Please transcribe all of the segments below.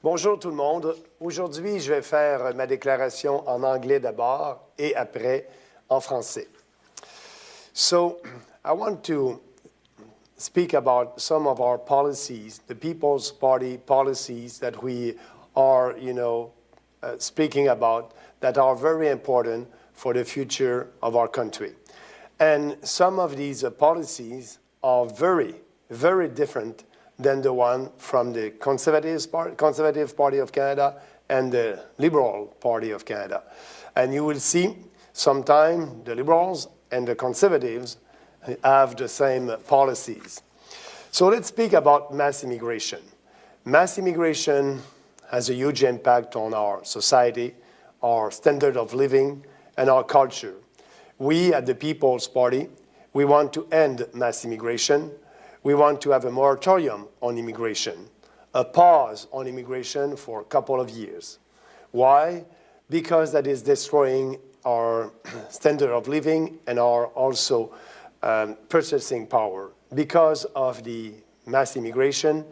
Bonjour tout le monde. Aujourd'hui, je vais faire ma déclaration en anglais d'abord et après en français. So, I want to speak about some of our policies, the People's Party policies that we are, speaking about that are very important for the future of our country. And some of these policies are very, very different than the one from the Conservative Party of Canada and the Liberal Party of Canada. And you will see sometime the Liberals and the Conservatives have the same policies. So let's speak about mass immigration. Mass immigration has a huge impact on our society, our standard of living, and our culture. We at the People's Party, we want to end mass immigration. We want to have a moratorium on immigration, a pause on immigration for a couple of years. Why? Because that is destroying our standard of living and our also purchasing power. Because of the mass immigration,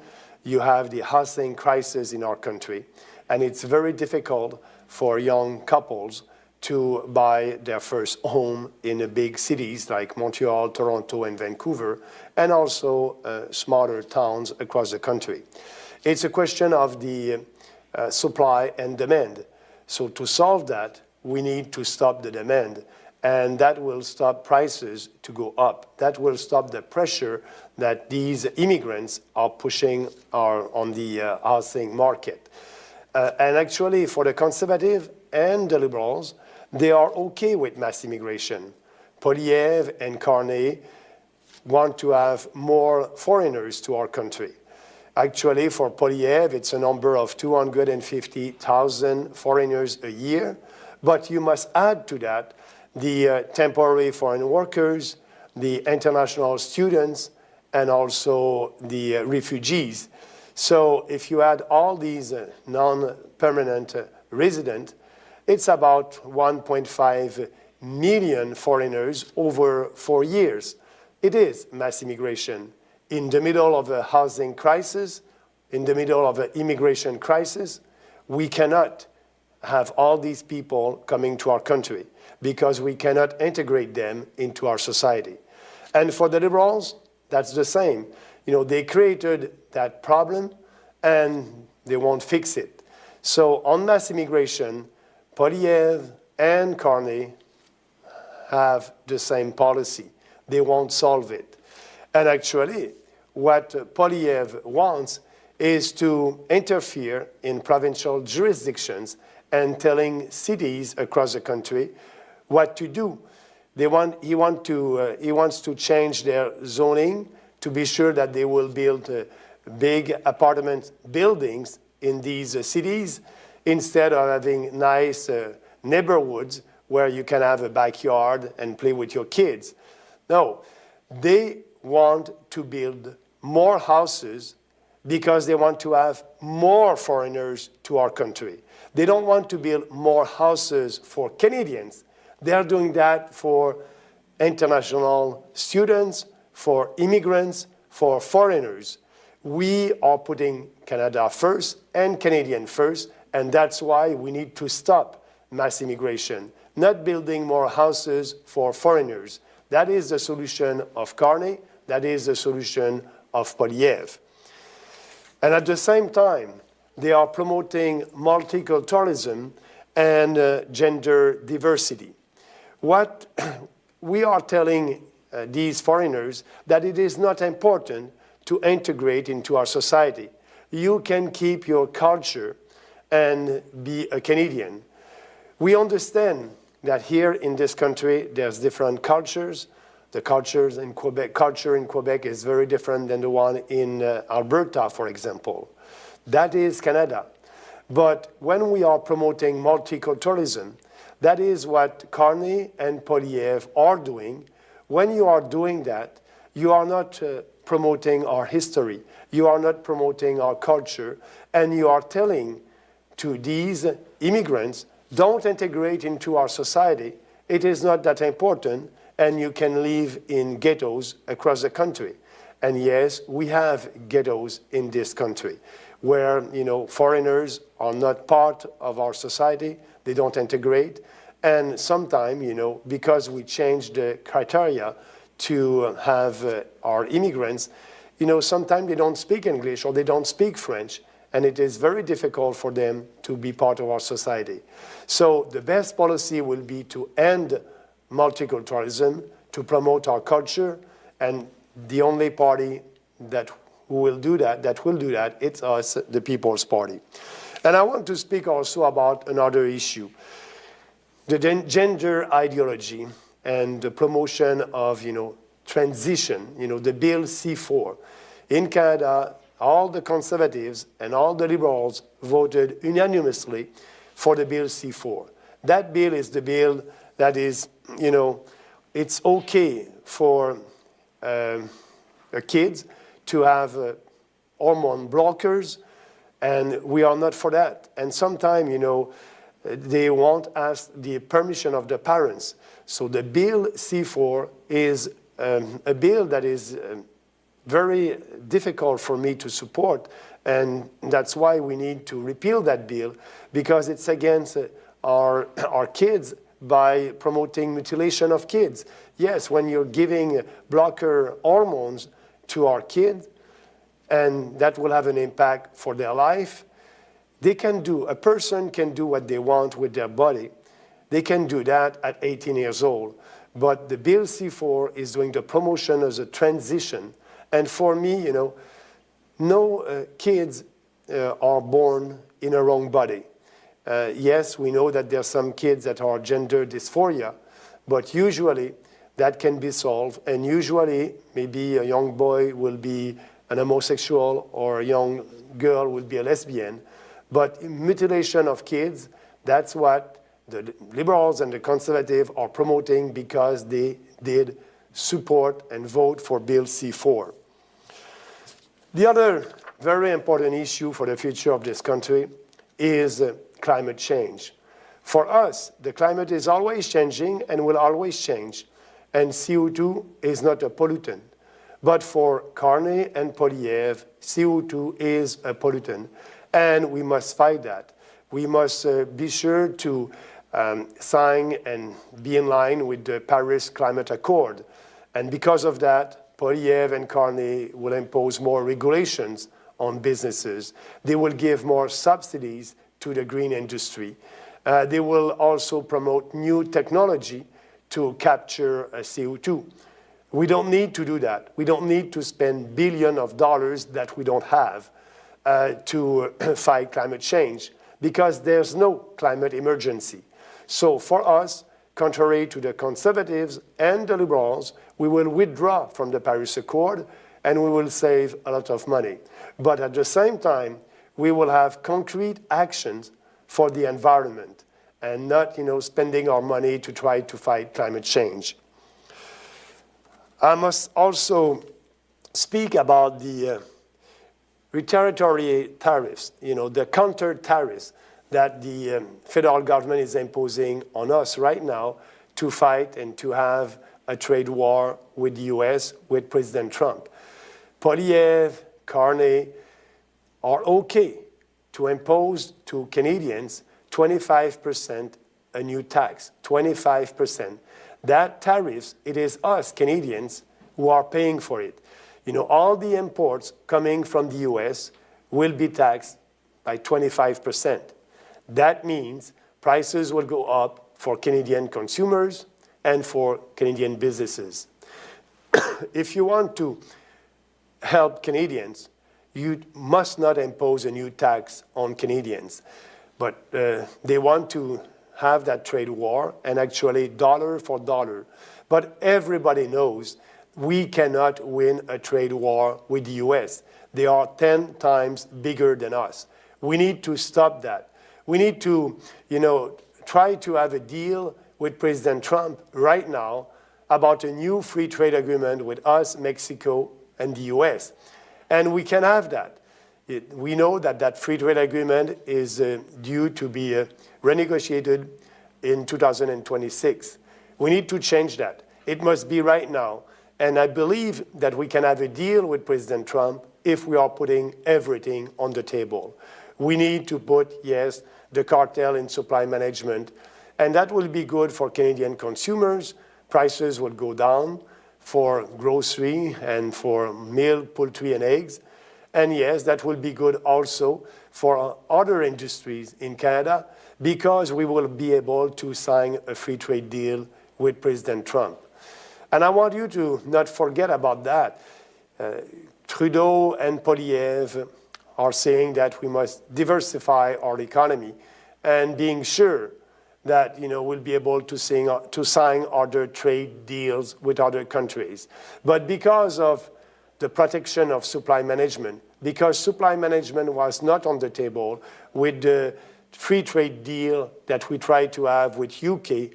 you have the housing crisis in our country, and it's very difficult for young couples to buy their first home in the big cities like Montreal, Toronto, and Vancouver, and also smaller towns across the country. It's a question of the supply and demand. So to solve that, we need to stop the demand, and that will stop prices to go up. That will stop the pressure that these immigrants are pushing on the housing market. And actually, for the Conservative and the Liberals, they are okay with mass immigration. Poilievre and Carney want to have more foreigners to our country. Actually, for Poilievre, it's a number of 250,000 foreigners a year, but you must add to that the temporary foreign workers, the international students, and also the refugees. So if you add all these non-permanent residents, it's about 1.5 million foreigners over 4 years. It is mass immigration. In the middle of a housing crisis, in the middle of an immigration crisis, we cannot have all these people coming to our country because we cannot integrate them into our society. And for the Liberals, that's the same. They created that problem and they won't fix it. So on mass immigration, Poilievre and Carney have the same policy. They won't solve it. And actually, what Poilievre wants is to interfere in provincial jurisdictions and telling cities across the country what to do. He wants to change their zoning to be sure that they will build big apartment buildings in these cities instead of having nice neighborhoods where you can have a backyard and play with your kids. No, they want to build more houses because they want to have more foreigners to our country. They don't want to build more houses for Canadians. They are doing that for international students, for immigrants, for foreigners. We are putting Canada first and Canadian first, and that's why we need to stop mass immigration, not building more houses for foreigners. That is the solution of Carney. That is the solution of Poilievre. And at the same time, they are promoting multiculturalism and gender diversity. What we are telling these foreigners that it is not important to integrate into our society. You can keep your culture and be a Canadian. We understand that here in this country there's different cultures. The culture in Quebec is very different than the one in Alberta, for example. That is Canada. But when we are promoting multiculturalism, that is what Carney and Poilievre are doing. When you are doing that, you are not promoting our history. You are not promoting our culture. And you are telling to these immigrants, don't integrate into our society. It is not that important, and you can live in ghettos across the country. And yes, we have ghettos in this country. where, foreigners are not part of our society, they don't integrate, and sometimes, because we change the criteria to have our immigrants, sometimes they don't speak English or they don't speak French, and it is very difficult for them to be part of our society. So the best policy will be to end multiculturalism, to promote our culture, and the only party that will do that, it's us, the People's Party. And I want to speak also about another issue, the gender ideology and the promotion of, transition, the Bill C-4. In Canada, all the conservatives and all the liberals voted unanimously for the Bill C-4. That bill is the bill that is, it's okay for kids to have hormone blockers, and we are not for that. And sometimes, they won't ask the permission of the parents. So the Bill C-4 is a bill that is very difficult for me to support, and that's why we need to repeal that bill, because it's against our kids by promoting mutilation of kids. Yes, when you're giving blocker hormones to our kids, and that will have an impact for their life, a person can do what they want with their body. They can do that at 18 years old. But the Bill C-4 is doing the promotion as a transition. And for me, no kids are born in a wrong body. Yes, we know that there are some kids that are gender dysphoria, but usually that can be solved. And usually, maybe a young boy will be an homosexual or a young girl will be a lesbian. But mutilation of kids, that's what the liberals and the conservatives are promoting, because they did support and vote for Bill C-4. The other very important issue for the future of this country is climate change. For us, the climate is always changing and will always change, and CO2 is not a pollutant. But for Carney and Polyev, CO2 is a pollutant, and we must fight that. We must be sure to sign and be in line with the Paris Climate Accord. And because of that, Polyev and Carney will impose more regulations on businesses. They will give more subsidies to the green industry. They will also promote new technology to capture CO2. We don't need to do that. We don't need to spend billions of dollars that we don't have to fight climate change, because there's no climate emergency. So for us, contrary to the conservatives and the liberals, we will withdraw from the Paris Accord and we will save a lot of money. But at the same time, we will have concrete actions for the environment and not, spending our money to try to fight climate change. I must also speak about the retaliatory tariffs, the counter tariffs that the federal government is imposing on us right now to fight and to have a trade war with the US, with President Trump. Polyev, Carney are okay to impose to Canadians 25% a new tax, 25%. That tariffs, it is us, Canadians, who are paying for it. All the imports coming from the US will be taxed by 25%. That means prices will go up for Canadian consumers and for Canadian businesses. If you want to help Canadians, you must not impose a new tax on Canadians. But they want to have that trade war, and actually dollar for dollar. But everybody knows we cannot win a trade war with the US. They are 10 times bigger than us. We need to stop that. We need to, try to have a deal with President Trump right now about a new free trade agreement with us, Mexico, and the US. And we can have that. We know that that free trade agreement is due to be renegotiated in 2026. We need to change that. It must be right now. And I believe that we can have a deal with President Trump if we are putting everything on the table. We need to put, yes, the cartel in supply management, and that will be good for Canadian consumers. Prices will go down for grocery and for milk, poultry, and eggs. And yes, that will be good also for other industries in Canada because we will be able to sign a free trade deal with President Trump. And I want you to not forget about that. Trudeau and Poilievre are saying that we must diversify our economy and being sure that we'll be able to sign other trade deals with other countries. But because of the protection of supply management, because supply management was not on the table with the free trade deal that we tried to have with UK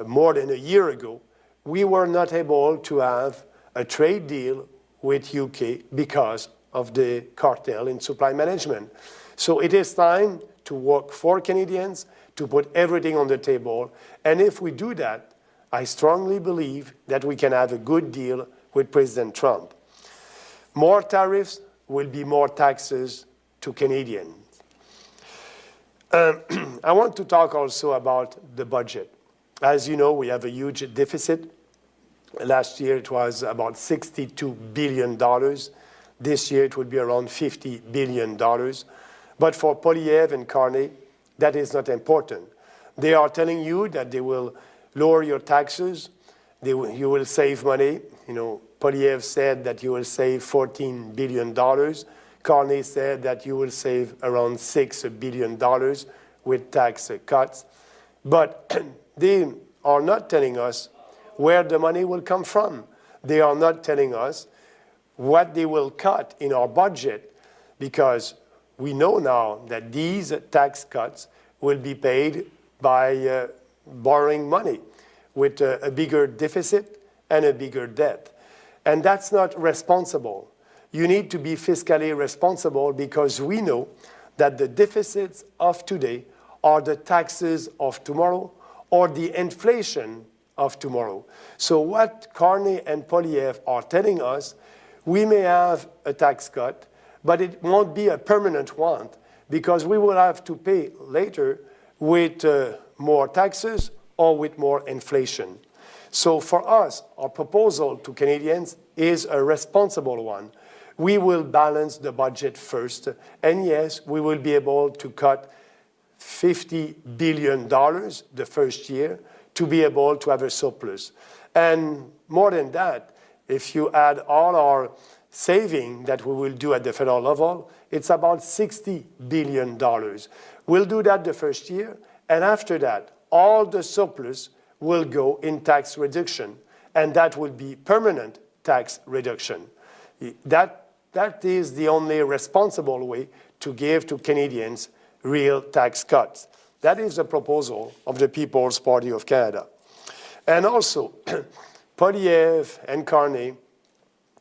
more than a year ago, we were not able to have a trade deal with UK because of the cartel in supply management. So it is time to work for Canadians, to put everything on the table. And if we do that, I strongly believe that we can have a good deal with President Trump. More tariffs will be more taxes to Canadians. I want to talk also about the budget. As you know, we have a huge deficit. Last year it was about $62 billion. This year it will be around $50 billion. But for Poilievre and Carney, that is not important. They are telling you that they will lower your taxes, you will save money. Poilievre said that you will save $14 billion. Carney said that you will save around $6 billion with tax cuts. But they are not telling us where the money will come from. They are not telling us what they will cut in our budget, because we know now that these tax cuts will be paid by borrowing money with a bigger deficit and a bigger debt. And that's not responsible. You need to be fiscally responsible because we know that the deficits of today are the taxes of tomorrow or the inflation of tomorrow. So what Carney and Poilievre are telling us, we may have a tax cut, but it won't be a permanent one because we will have to pay later with more taxes or with more inflation. So for us, our proposal to Canadians is a responsible one. We will balance the budget first, and yes, we will be able to cut $50 billion the first year to be able to have a surplus. And more than that, if you add all our saving that we will do at the federal level, it's about $60 billion. We'll do that the first year, and after that, all the surplus will go in tax reduction, and that will be permanent tax reduction. That is the only responsible way to give to Canadians real tax cuts. That is the proposal of the People's Party of Canada. And also, Poilievre and Carney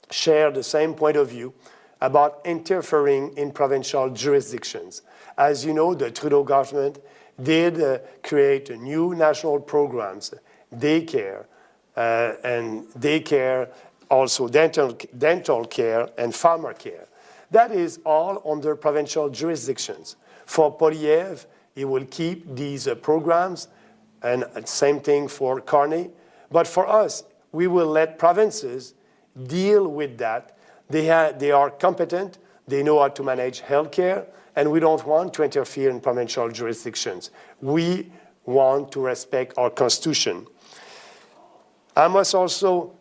share the same point of view about interfering in provincial jurisdictions. As you know, the Trudeau government did create new national programs, daycare, also dental care and farmer care. That is all under provincial jurisdictions. For Poilievre, he will keep these programs, and same thing for Carney. But for us, we will let provinces deal with that. They are competent, they know how to manage healthcare, and we don't want to interfere in provincial jurisdictions. We want to respect our Constitution. I must also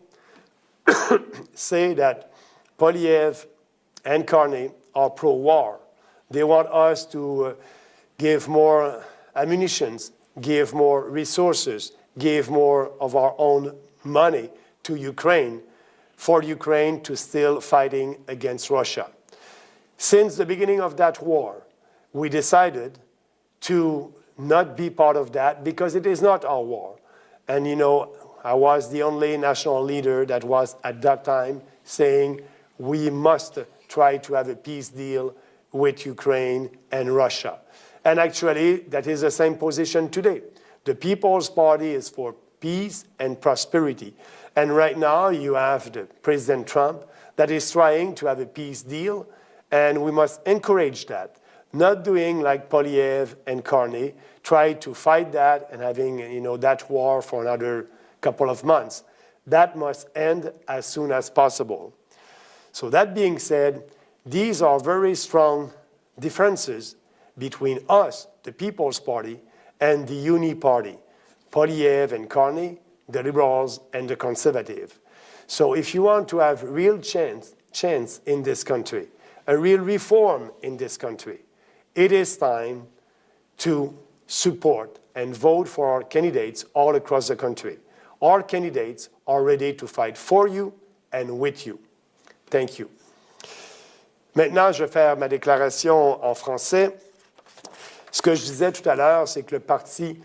say that Poilievre and Carney are pro-war. They want us to give more ammunition, give more resources, give more of our own money to Ukraine, for Ukraine to still fighting against Russia. Since the beginning of that war, we decided to not be part of that because it is not our war. And I was the only national leader that was at that time saying we must try to have a peace deal with Ukraine and Russia. And actually, that is the same position today. The People's Party is for peace and prosperity. And right now, you have President Trump that is trying to have a peace deal, and we must encourage that. Not doing like Polyev and Carney, try to fight that and having, that war for another couple of months. That must end as soon as possible. So that being said, these are very strong differences between us, the People's Party, and the Uni Party, Polyev and Carney, the Liberals and the Conservative. So if you want to have real chance in this country, a real reform in this country, it is time to support and vote for our candidates all across the country. Our candidates are ready to fight for you and with you. Thank you. Maintenant, je vais faire ma déclaration en français. Ce que je disais tout à l'heure, c'est que le Parti,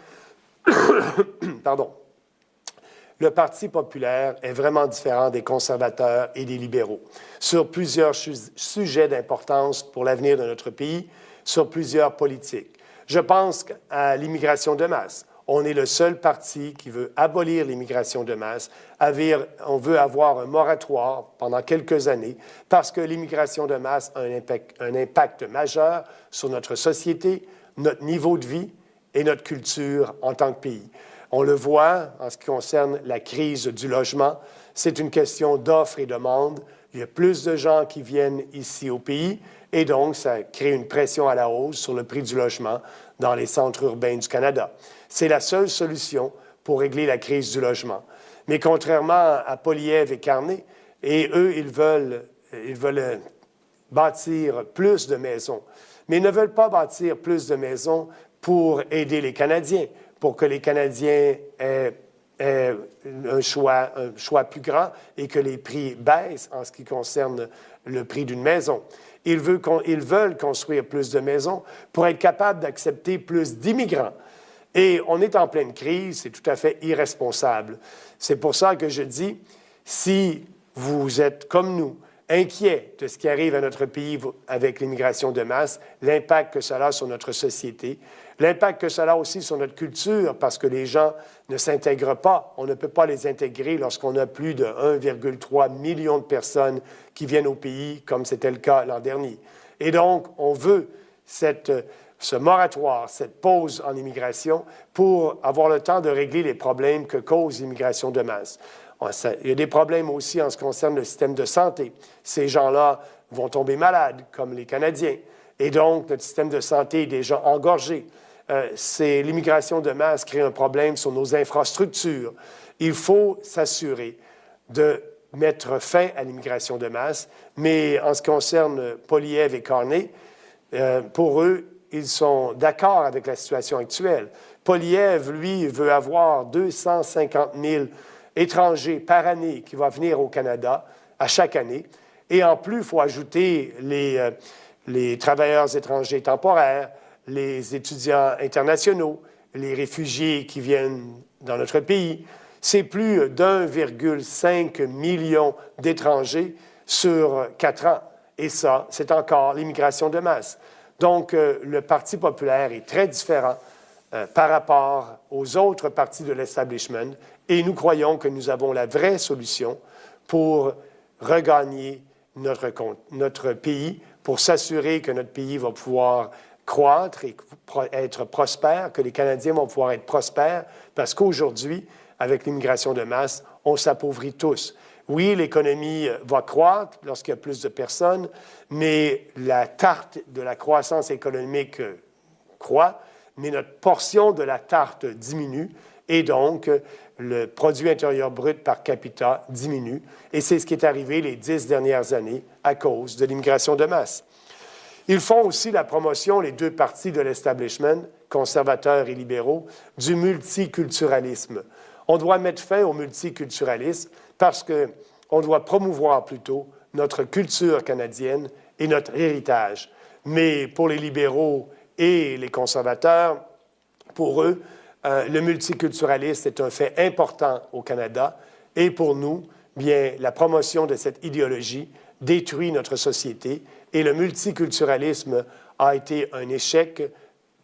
le Parti populaire est vraiment différent des conservateurs et des libéraux sur plusieurs sujets d'importance pour l'avenir de notre pays, sur plusieurs politiques. Je pense à l'immigration de masse. On est le seul parti qui veut abolir l'immigration de masse. On veut avoir un moratoire pendant quelques années parce que l'immigration de masse a un impact majeur sur notre société, notre niveau de vie et notre culture en tant que pays. On le voit en ce qui concerne la crise du logement. C'est une question d'offre et demande. Il y a plus de gens qui viennent ici au pays et donc ça crée une pression à la hausse sur le prix du logement dans les centres urbains du Canada. C'est la seule solution pour régler la crise du logement. Mais contrairement à Polyev et Carney, et eux, ils veulent bâtir plus de maisons. Mais ils ne veulent pas bâtir plus de maisons pour aider les Canadiens, pour que les Canadiens aient un choix plus grand et que les prix baissent en ce qui concerne le prix d'une maison. Ils veulent construire plus de maisons pour être capables d'accepter plus d'immigrants. Et on est en pleine crise, c'est tout à fait irresponsable. C'est pour ça que je dis, si vous êtes comme nous, inquiets de ce qui arrive à notre pays avec l'immigration de masse, l'impact que cela a sur notre société, l'impact que cela a aussi sur notre culture, parce que les gens ne s'intègrent pas. On ne peut pas les intégrer lorsqu'on a plus de 1,3 million de personnes qui viennent au pays, comme c'était le cas l'an dernier. Et donc, on veut ce moratoire, cette pause en immigration pour avoir le temps de régler les problèmes que cause l'immigration de masse. Il y a des problèmes aussi en ce qui concerne le système de santé. Ces gens-là vont tomber malades, comme les Canadiens. Et donc, notre système de santé est déjà engorgé. L'immigration de masse crée un problème sur nos infrastructures. Il faut s'assurer de mettre fin à l'immigration de masse. Mais en ce qui concerne Polyev et Carney, pour eux, ils sont d'accord avec la situation actuelle. Polyev, lui, veut avoir 250 000 étrangers par année qui vont venir au Canada à chaque année. Et en plus, il faut ajouter les travailleurs étrangers temporaires, les étudiants internationaux, les réfugiés qui viennent dans notre pays. C'est plus d'1,5 million d'étrangers sur 4 ans. Et ça, c'est encore l'immigration de masse. Donc, le Parti populaire est très différent par rapport aux autres partis de l'establishment et nous croyons que nous avons la vraie solution pour regagner notre pays, pour s'assurer que notre pays va pouvoir croître et être prospère, que les Canadiens vont pouvoir être prospères, parce qu'aujourd'hui, avec l'immigration de masse, on s'appauvrit tous. Oui, l'économie va croître lorsqu'il y a plus de personnes, mais la tarte de la croissance économique croît, mais notre portion de la tarte diminue et donc le produit intérieur brut par capita diminue. Et c'est ce qui est arrivé les 10 dernières années à cause de l'immigration de masse. Ils font aussi la promotion, les deux partis de l'establishment, conservateurs et libéraux, du multiculturalisme. On doit mettre fin au multiculturalisme parce qu'on doit promouvoir plutôt notre culture canadienne et notre héritage. Mais pour les libéraux et les conservateurs, pour eux, le multiculturalisme est un fait important au Canada. Et pour nous, bien, la promotion de cette idéologie détruit notre société. Et le multiculturalisme a été un échec,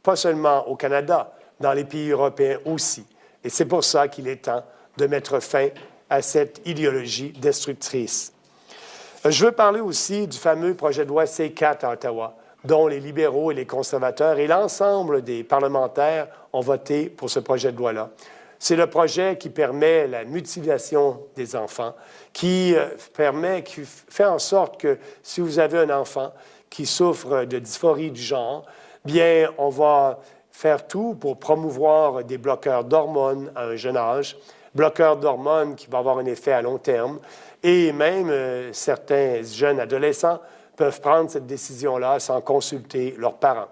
pas seulement au Canada, dans les pays européens aussi. Et c'est pour ça qu'il est temps de mettre fin à cette idéologie destructrice. Je veux parler aussi du fameux projet de loi C4 à Ottawa, dont les libéraux et les conservateurs et l'ensemble des parlementaires ont voté pour ce projet de loi-là. C'est le projet qui permet la mutilation des enfants, qui fait en sorte que si vous avez un enfant qui souffre de dysphorie du genre, bien, on va faire tout pour promouvoir des bloqueurs d'hormones à un jeune âge, bloqueurs d'hormones qui vont avoir un effet à long terme, et même certains jeunes adolescents peuvent prendre cette décision-là sans consulter leurs parents.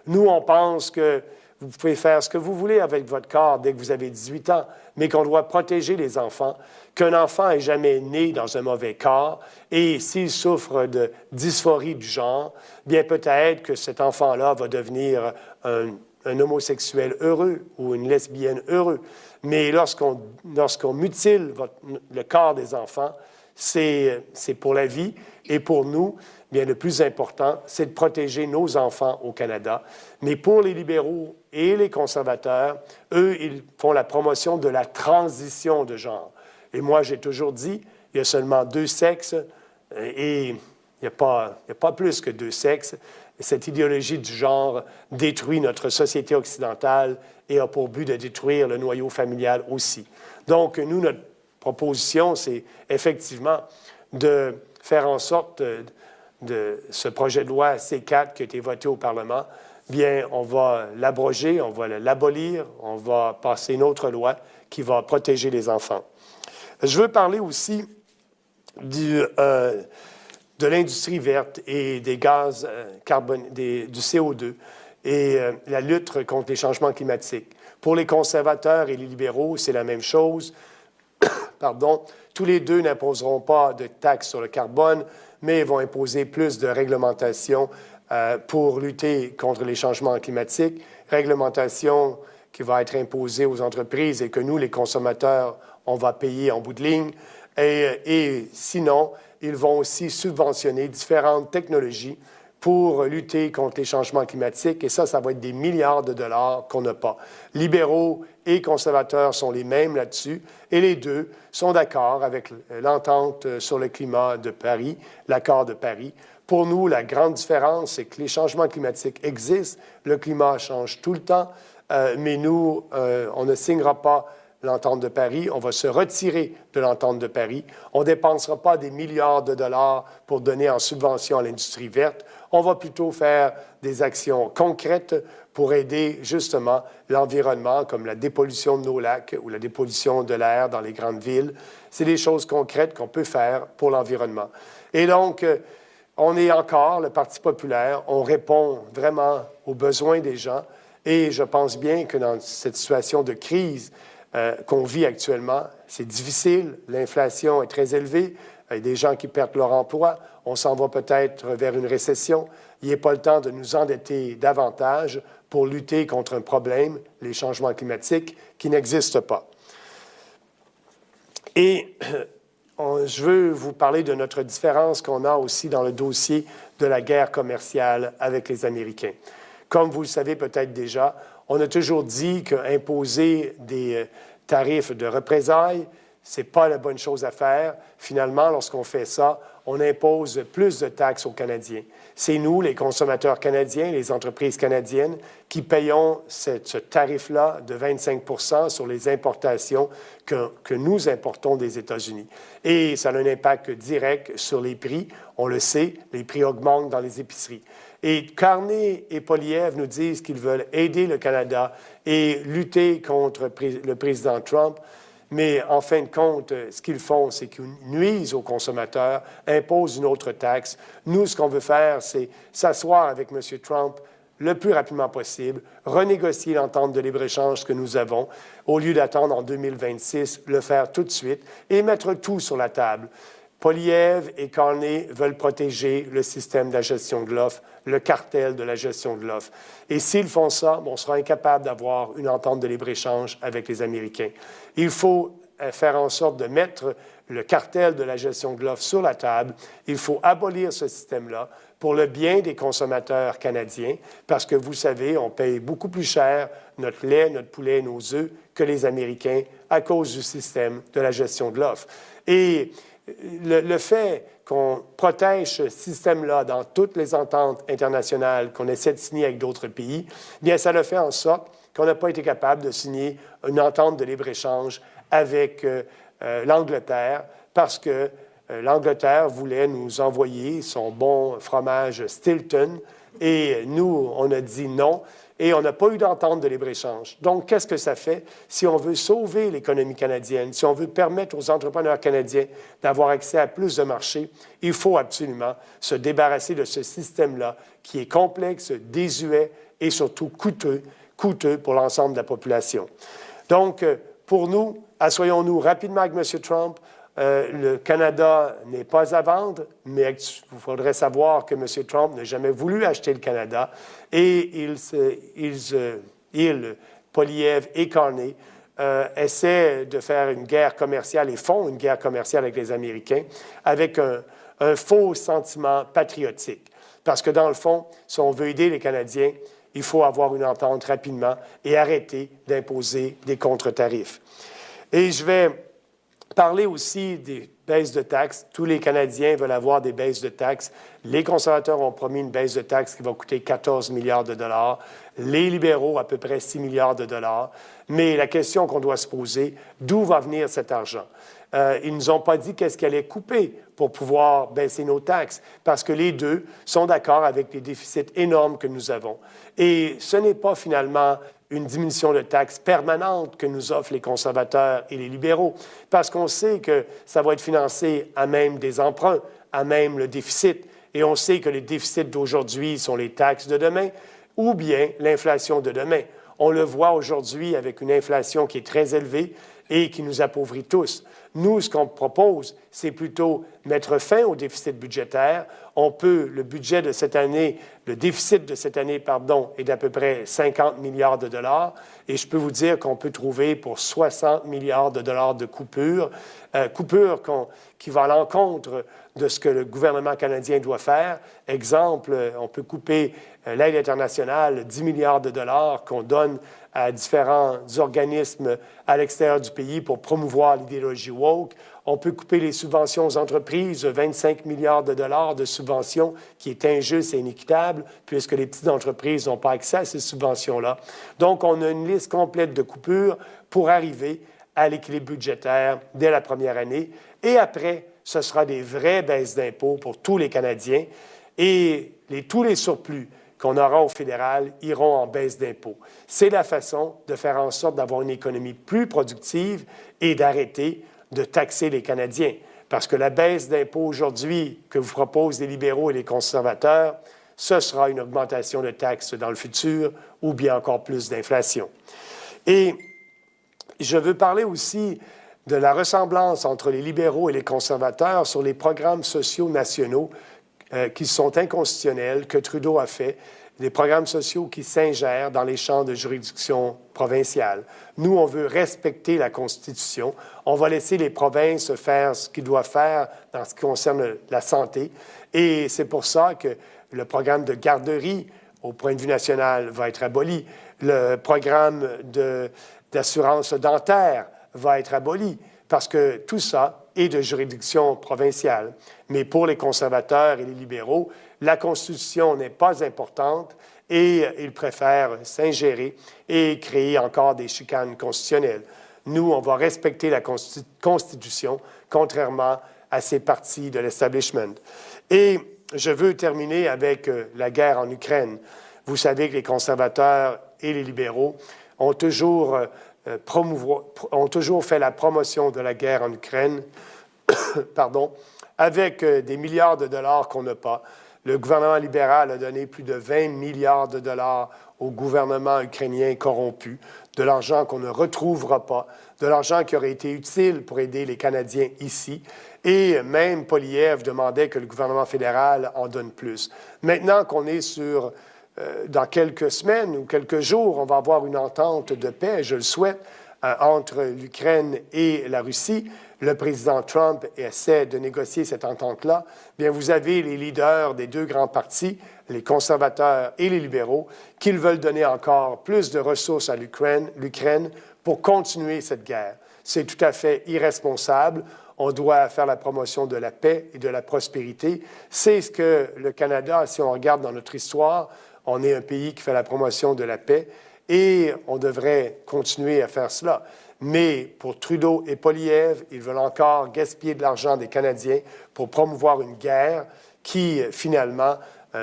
Nous, on pense que vous pouvez faire ce que vous voulez avec votre corps dès que vous avez 18 ans, mais qu'on doit protéger les enfants, qu'un enfant n'est jamais né dans un mauvais corps, et s'il souffre de dysphorie du genre, bien peut-être que cet enfant-là va devenir un homosexuel heureux ou une lesbienne heureux. Mais lorsqu'on mutile le corps des enfants, c'est pour la vie. Et pour nous, bien, le plus important, c'est de protéger nos enfants au Canada. Mais pour les libéraux et les conservateurs, eux, ils font la promotion de la transition de genre. Et moi, j'ai toujours dit, il y a seulement 2 sexes et il n'y a pas plus que 2 sexes. Cette idéologie du genre détruit notre société occidentale et a pour but de détruire le noyau familial aussi. Donc, nous, notre proposition, c'est effectivement de faire en sorte de ce projet de loi C4 qui a été voté au Parlement, bien, on va l'abroger, on va l'abolir, on va passer une autre loi qui va protéger les enfants. Je veux parler aussi de l'industrie verte et des gaz du CO2 et la lutte contre les changements climatiques. Pour les conservateurs et les libéraux, c'est la même chose. Pardon, tous les deux n'imposeront pas de taxes sur le carbone, mais vont imposer plus de réglementation pour lutter contre les changements climatiques, réglementation qui va être imposée aux entreprises et que nous, les consommateurs, on va payer en bout de ligne. Et sinon, ils vont aussi subventionner différentes technologies pour lutter contre les changements climatiques. Et ça va être des milliards de dollars qu'on n'a pas. Libéraux et conservateurs sont les mêmes là-dessus. Et les deux sont d'accord avec l'entente sur le climat de Paris, l'accord de Paris. Pour nous, la grande différence, c'est que les changements climatiques existent. Le climat change tout le temps. Mais nous, on ne signera pas l'entente de Paris. On va se retirer de l'entente de Paris. On ne dépensera pas des milliards de dollars pour donner en subvention à l'industrie verte. On va plutôt faire des actions concrètes pour aider justement l'environnement, comme la dépollution de nos lacs ou la dépollution de l'air dans les grandes villes. C'est des choses concrètes qu'on peut faire pour l'environnement. Et donc, on est encore le Parti populaire. On répond vraiment aux besoins des gens. Et je pense bien que dans cette situation de crise qu'on vit actuellement, c'est difficile. L'inflation est très élevée. Il y a des gens qui perdent leur emploi. On s'en va peut-être vers une récession. Il n'est pas le temps de nous endetter davantage pour lutter contre un problème, les changements climatiques, qui n'existent pas. Et je veux vous parler de notre différence qu'on a aussi dans le dossier de la guerre commerciale avec les Américains. Comme vous le savez peut-être déjà, on a toujours dit qu'imposer des tarifs de représailles, ce n'est pas la bonne chose à faire. Finalement, lorsqu'on fait ça, on impose plus de taxes aux Canadiens. C'est nous, les consommateurs canadiens, les entreprises canadiennes, qui payons ce tarif-là de 25 % sur les importations que nous importons des États-Unis. Et ça a un impact direct sur les prix. On le sait, les prix augmentent dans les épiceries. Et Carney et Poilievre nous disent qu'ils veulent aider le Canada et lutter contre le président Trump. Mais en fin de compte, ce qu'ils font, c'est qu'ils nuisent aux consommateurs, imposent une autre taxe. Nous, ce qu'on veut faire, c'est s'asseoir avec M. Trump le plus rapidement possible, renégocier l'entente de libre-échange que nous avons, au lieu d'attendre en 2026, le faire tout de suite et mettre tout sur la table. Poilievre et Carney veulent protéger le système de la gestion de l'offre, le cartel de la gestion de l'offre. Et s'ils font ça, on sera incapable d'avoir une entente de libre-échange avec les Américains. Il faut faire en sorte de mettre le cartel de la gestion de l'offre sur la table. Il faut abolir ce système-là pour le bien des consommateurs canadiens, parce que vous savez, on paye beaucoup plus cher notre lait, notre poulet, nos œufs que les Américains à cause du système de la gestion de l'offre. Et le fait qu'on protège ce système-là dans toutes les ententes internationales qu'on essaie de signer avec d'autres pays, bien, ça le fait en sorte qu'on n'a pas été capable de signer une entente de libre-échange avec l'Angleterre parce que l'Angleterre voulait nous envoyer son bon fromage Stilton et nous, on a dit non. Et on n'a pas eu d'entente de libre-échange. Donc, qu'est-ce que ça fait? Si on veut sauver l'économie canadienne, si on veut permettre aux entrepreneurs canadiens d'avoir accès à plus de marchés, il faut absolument se débarrasser de ce système-là qui est complexe, désuet et surtout coûteux pour l'ensemble de la population. Donc, pour nous, assoyons-nous rapidement avec M. Trump. Le Canada n'est pas à vendre, mais il faudrait savoir que M. Trump n'a jamais voulu acheter le Canada et Poilievre et Carney essaient de faire une guerre commerciale et font une guerre commerciale avec les Américains avec un faux sentiment patriotique. Parce que dans le fond, si on veut aider les Canadiens, il faut avoir une entente rapidement et arrêter d'imposer des contre-tarifs. Et je vais parler aussi des baisses de taxes. Tous les Canadiens veulent avoir des baisses de taxes. Les conservateurs ont promis une baisse de taxes qui va coûter 14 milliards de dollars. Les libéraux, à peu près 6 milliards de dollars. Mais la question qu'on doit se poser, d'où va venir cet argent? Ils ne nous ont pas dit qu'est-ce qu'ils allaient couper pour pouvoir baisser nos taxes, parce que les deux sont d'accord avec les déficits énormes que nous avons. Et ce n'est pas finalement une diminution de taxes permanente que nous offrent les conservateurs et les libéraux, parce qu'on sait que ça va être financé à même des emprunts, à même le déficit. Et on sait que les déficits d'aujourd'hui sont les taxes de demain ou bien l'inflation de demain. On le voit aujourd'hui avec une inflation qui est très élevée et qui nous appauvrit tous. Nous, ce qu'on propose, c'est plutôt mettre fin au déficit budgétaire. Le budget de cette année, le déficit de cette année, est d'à peu près 50 milliards de dollars. Et je peux vous dire qu'on peut trouver pour 60 milliards de dollars de coupures, qui vont à l'encontre de ce que le gouvernement canadien doit faire. Exemple, on peut couper l'aide internationale, 10 milliards de dollars qu'on donne à différents organismes à l'extérieur du pays pour promouvoir l'idéologie woke. On peut couper les subventions aux entreprises, 25 milliards de dollars de subventions, qui est injuste et inéquitable, puisque les petites entreprises n'ont pas accès à ces subventions-là. Donc, on a une liste complète de coupures pour arriver à l'équilibre budgétaire dès la première année. Et après, ce sera des vraies baisses d'impôts pour tous les Canadiens. Et tous les surplus qu'on aura au fédéral iront en baisse d'impôts. C'est la façon de faire en sorte d'avoir une économie plus productive et d'arrêter de taxer les Canadiens. Parce que la baisse d'impôts aujourd'hui que vous proposent les libéraux et les conservateurs, ce sera une augmentation de taxes dans le futur ou bien encore plus d'inflation. Et je veux parler aussi de la ressemblance entre les libéraux et les conservateurs sur les programmes sociaux nationaux qui sont inconstitutionnels, que Trudeau a fait, des programmes sociaux qui s'ingèrent dans les champs de juridiction provinciale. Nous, on veut respecter la Constitution. On va laisser les provinces faire ce qu'ils doivent faire dans ce qui concerne la santé. Et c'est pour ça que le programme de garderie, au point de vue national, va être aboli. Le programme d'assurance dentaire va être aboli, parce que tout ça est de juridiction provinciale. Mais pour les conservateurs et les libéraux, la Constitution n'est pas importante et ils préfèrent s'ingérer et créer encore des chicanes constitutionnelles. Nous, on va respecter la Constitution, contrairement à ces partis de l'establishment. Et je veux terminer avec la guerre en Ukraine. Vous savez que les conservateurs et les libéraux ont toujours fait la promotion de la guerre en Ukraine, avec des milliards de dollars qu'on n'a pas. Le gouvernement libéral a donné plus de 20 milliards de dollars au gouvernement ukrainien corrompu, de l'argent qu'on ne retrouvera pas, de l'argent qui aurait été utile pour aider les Canadiens ici. Et même Poilievre demandait que le gouvernement fédéral en donne plus. Maintenant qu'on est dans quelques semaines ou quelques jours, on va avoir une entente de paix, je le souhaite, entre l'Ukraine et la Russie. Le président Trump essaie de négocier cette entente-là. Bien, vous avez les leaders des deux grands partis, les conservateurs et les libéraux, qui veulent donner encore plus de ressources à l'Ukraine pour continuer cette guerre. C'est tout à fait irresponsable. On doit faire la promotion de la paix et de la prospérité. C'est ce que le Canada, si on regarde dans notre histoire, on est un pays qui fait la promotion de la paix et on devrait continuer à faire cela. Mais pour Trudeau et Poilievre, ils veulent encore gaspiller de l'argent des Canadiens pour promouvoir une guerre qui, finalement,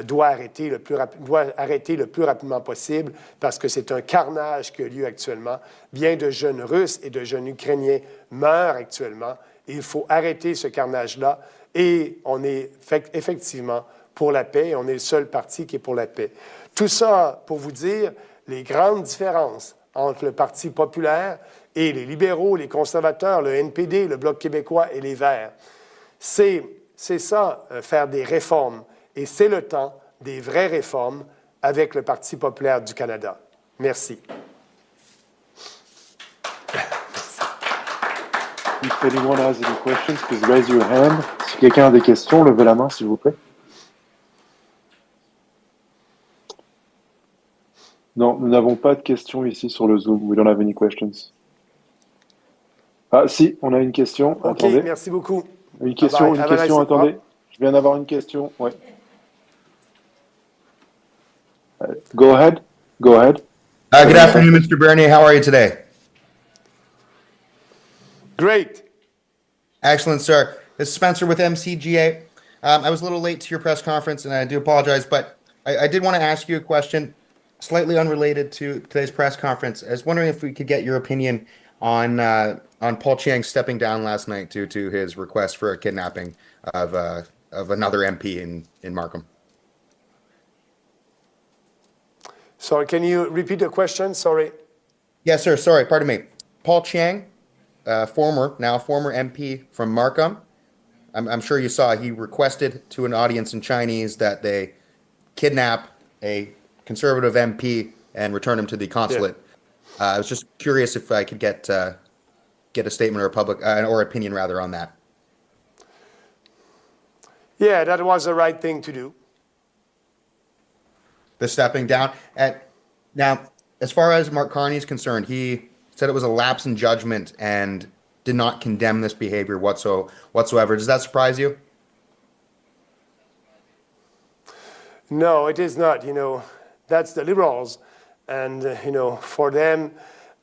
doit arrêter le plus rapidement possible parce que c'est un carnage qui a lieu actuellement. Bien de jeunes Russes et de jeunes Ukrainiens meurent actuellement. Il faut arrêter ce carnage-là et on est effectivement pour la paix et on est le seul parti qui est pour la paix. Tout ça pour vous dire les grandes différences entre le Parti populaire et les libéraux, les conservateurs, le NPD, le Bloc québécois et les Verts. C'est ça, faire des réformes. Et c'est le temps des vraies réformes avec le Parti populaire du Canada. Merci. If anyone has any questions, please raise your hand. Si quelqu'un a des questions, levez la main, s'il vous plaît. Non, nous n'avons pas de questions ici sur le Zoom. We don't have any questions. Ah, si, on a une question. OK, attendez. Merci beaucoup. Une question, attendez. Je viens d'avoir une question. Ouais. Go ahead. Good afternoon, Mr. Bernier. How are you today? Great. Excellent, sir. This is Spencer with MCGA. I was a little late to your press conference, and I do apologize, but I did want to ask you a question slightly unrelated to today's press conference. I was wondering if we could get your opinion on Paul Chiang stepping down last night due to his request for a kidnapping of another MP in Markham. Sorry, can you repeat the question? Sorry. Yes, sir. Sorry, pardon me. Paul Chiang, former MP from Markham. I'm sure you saw he requested to an audience in Chinese that they kidnap a conservative MP and return him to the consulate. Yeah. I was just curious if I could get a statement or opinion rather on that. Yeah, that was the right thing to do. The stepping down. Now, as far as Mark Carney is concerned, he said it was a lapse in judgment and did not condemn this behavior whatsoever. Does that surprise you? No, it is not. That's the Liberals. And, for them,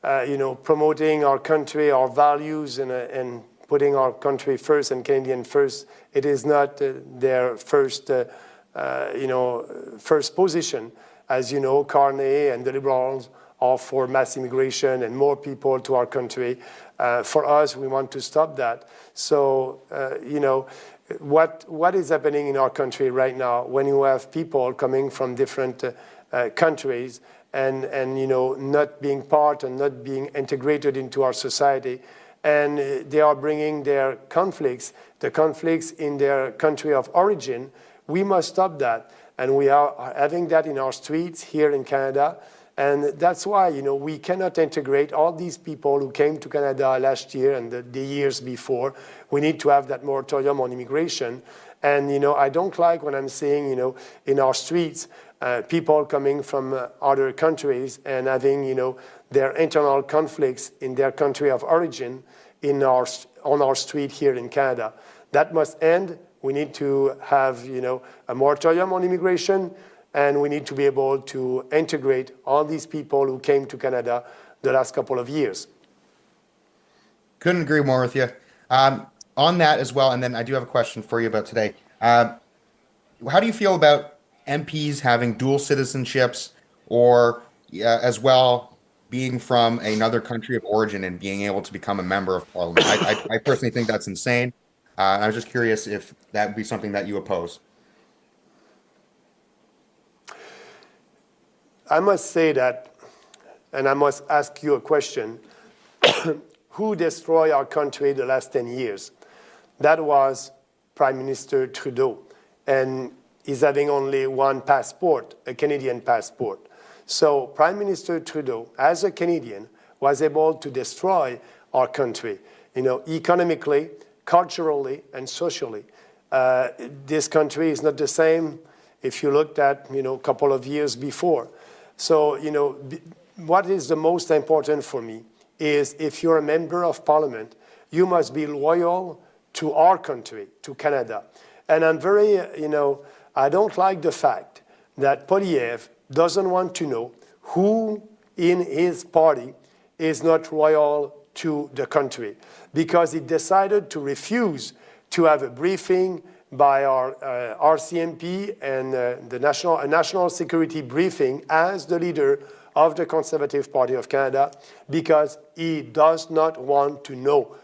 promoting our country, our values, and putting our country first and Canadian first, it is not their first position. As you know, Carney and the Liberals are for mass immigration and more people to our country. For us, we want to stop that. So, what is happening in our country right now when you have people coming from different countries and not being part and not being integrated into our society, and they are bringing the conflicts in their country of origin. We must stop that, and we are having that in our streets here in Canada, and that's why we cannot integrate all these people who came to Canada last year and the years before. We need to have that moratorium on immigration, and I don't like when I'm seeing in our streets people coming from other countries and having their internal conflicts in their country of origin on our street here in Canada. That must end. We need to have, a moratorium on immigration, and we need to be able to integrate all these people who came to Canada the last couple of years. Couldn't agree more with you. On that as well, and then I do have a question for you about today. How do you feel about MPs having dual citizenships or as well being from another country of origin and being able to become a member of parliament? I personally think that's insane. I was just curious if that would be something that you oppose. I must say that, and I must ask you a question. Who destroyed our country the last 10 years? That was Prime Minister Trudeau. And he's having only one passport, a Canadian passport. So Prime Minister Trudeau, as a Canadian, was able to destroy our country, economically, culturally, and socially. This country is not the same if you looked at, a couple of years before. So, what is the most important for me is if you're a member of parliament, you must be loyal to our country, to Canada. And I'm very, I don't like the fact that Polyev doesn't want to know who in his party is not loyal to the country, because he decided to refuse to have a briefing by our RCMP and the national security briefing as the leader of the Conservative Party of Canada, because he does not want to know.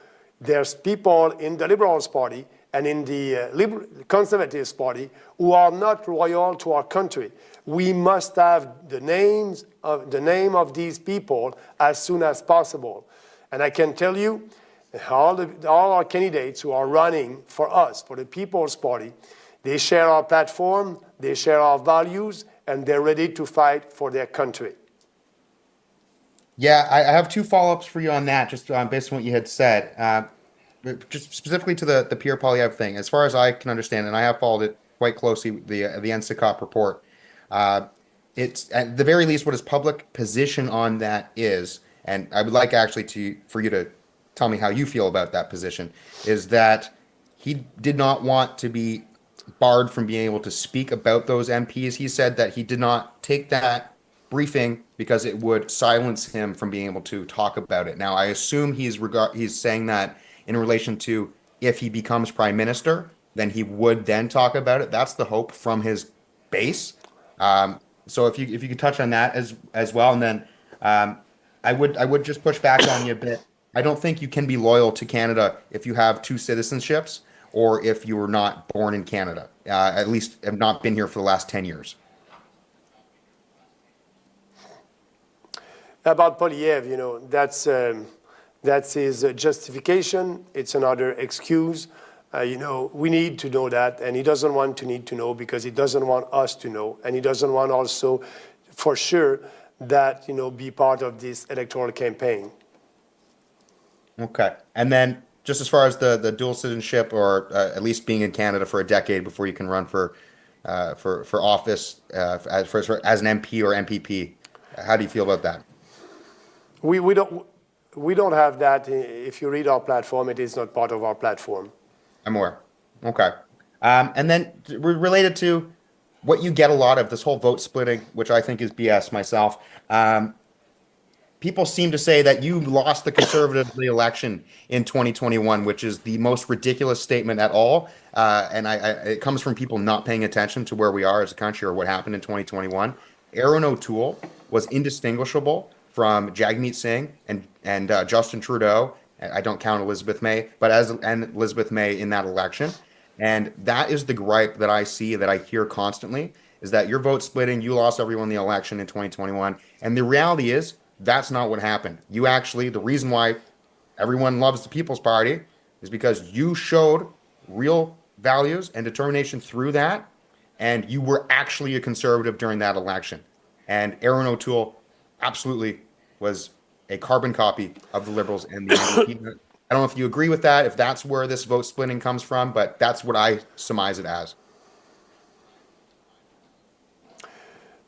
There's people in the Liberals Party and in the Conservatives Party who are not loyal to our country. We must have the name of these people as soon as possible. And I can tell you, all our candidates who are running for us, for the People's Party, they share our platform, they share our values, and they're ready to fight for their country. Yeah, I have two follow-ups for you on that, just based on what you had said. Just specifically to the Pierre Poilievre thing, as far as I can understand, and I have followed it quite closely, the NCCOP report, it's at the very least what his public position on that is, and I would like actually for you to tell me how you feel about that position, is that he did not want to be barred from being able to speak about those MPs. He said that he did not take that briefing because it would silence him from being able to talk about it. Now, I assume he's saying that in relation to if he becomes prime minister, then he would then talk about it. That's the hope from his base. So if you could touch on that as well, and then I would just push back on you a bit. I don't think you can be loyal to Canada if you have two citizenships or if you were not born in Canada. At least have not been here for the last 10 years. About Polyev, that's his justification. It's another excuse. We need to know that, and he doesn't want to need to know because he doesn't want us to know, and he doesn't want also, for sure, that be part of this electoral campaign. Okay, and then just as far as the dual citizenship, or at least being in Canada for a decade before you can run for office as an MP or MPP, how do you feel about that? We don't have that. If you read our platform, it is not part of our platform. I'm aware. Okay. And then related to what you get a lot of, this whole vote splitting, which I think is BS myself. People seem to say that you lost the Conservative election in 2021, which is the most ridiculous statement at all. And it comes from people not paying attention to where we are as a country or what happened in 2021. Aaron O'Toole was indistinguishable from Jagmeet Singh and Justin Trudeau. I don't count Elizabeth May, but Elizabeth May in that election. And that is the gripe that I see, that I hear constantly, is that you're vote splitting, you lost everyone in the election in 2021. And the reality is, that's not what happened. You actually, the reason why everyone loves the People's Party is because you showed real values and determination through that, and you were actually a conservative during that election. And Aaron O'Toole absolutely was a carbon copy of the Liberals and the NDP. I don't know if you agree with that, if that's where this vote splitting comes from, but that's what I surmise it as.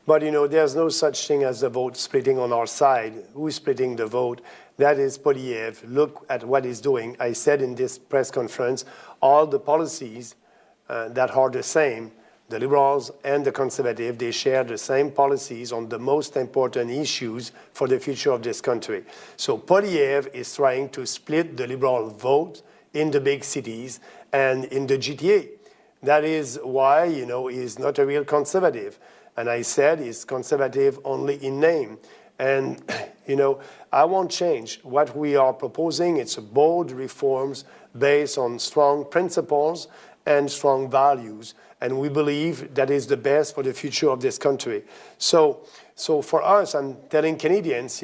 But, there's no such thing as the vote splitting on our side. Who's splitting the vote? That is Polyev. Look at what he's doing. I said in this press conference, all the policies that are the same, the Liberals and the Conservatives, they share the same policies on the most important issues for the future of this country. So Polyev is trying to split the Liberal vote in the big cities and in the GTA. That is why, he's not a real conservative. And I said he's conservative only in name. And, I won't change. What we are proposing, it's bold reforms based on strong principles and strong values. And we believe that is the best for the future of this country. So for us, I'm telling Canadians,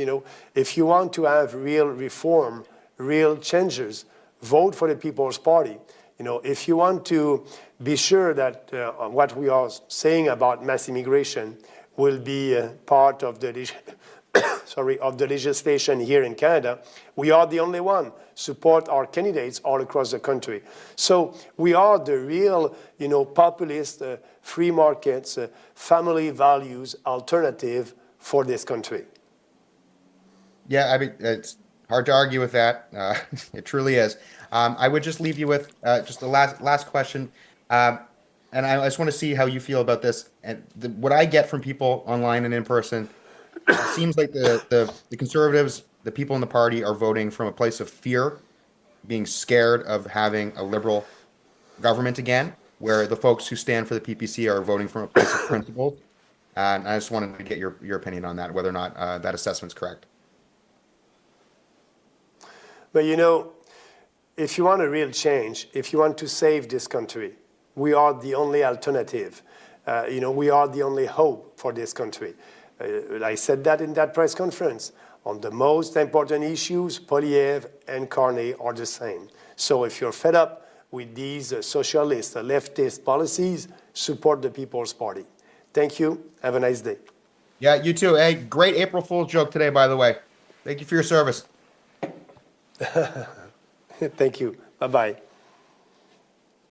if you want to have real reform, real changes, vote for the People's Party. If you want to be sure that what we are saying about mass immigration will be part of the of the legislation here in Canada, we are the only one. Support our candidates all across the country. So we are the real, populist, free markets, family values alternative for this country. Yeah, I mean, Hard to argue with that. It truly is. I would just leave you with just the last question. And I just want to see how you feel about this. And what I get from people online and in person, it seems like the conservatives, the people in the party, are voting from a place of fear, being scared of having a liberal government again, where the folks who stand for the PPC are voting from a place of principle. And I just wanted to get your opinion on that, whether or not that assessment's correct. But you know, if you want a real change, if you want to save this country, we are the only alternative. You know, we are the only hope for this country. I said that in that press conference. On the most important issues, Populaire and Carney are the same. So if you're fed up with these socialist, leftist policies, support the People's Party. Thank you. Have a nice day. Yeah, you too. Hey, great April Fool's joke today, by the way. Thank you for your service. Thank you. Bye-bye.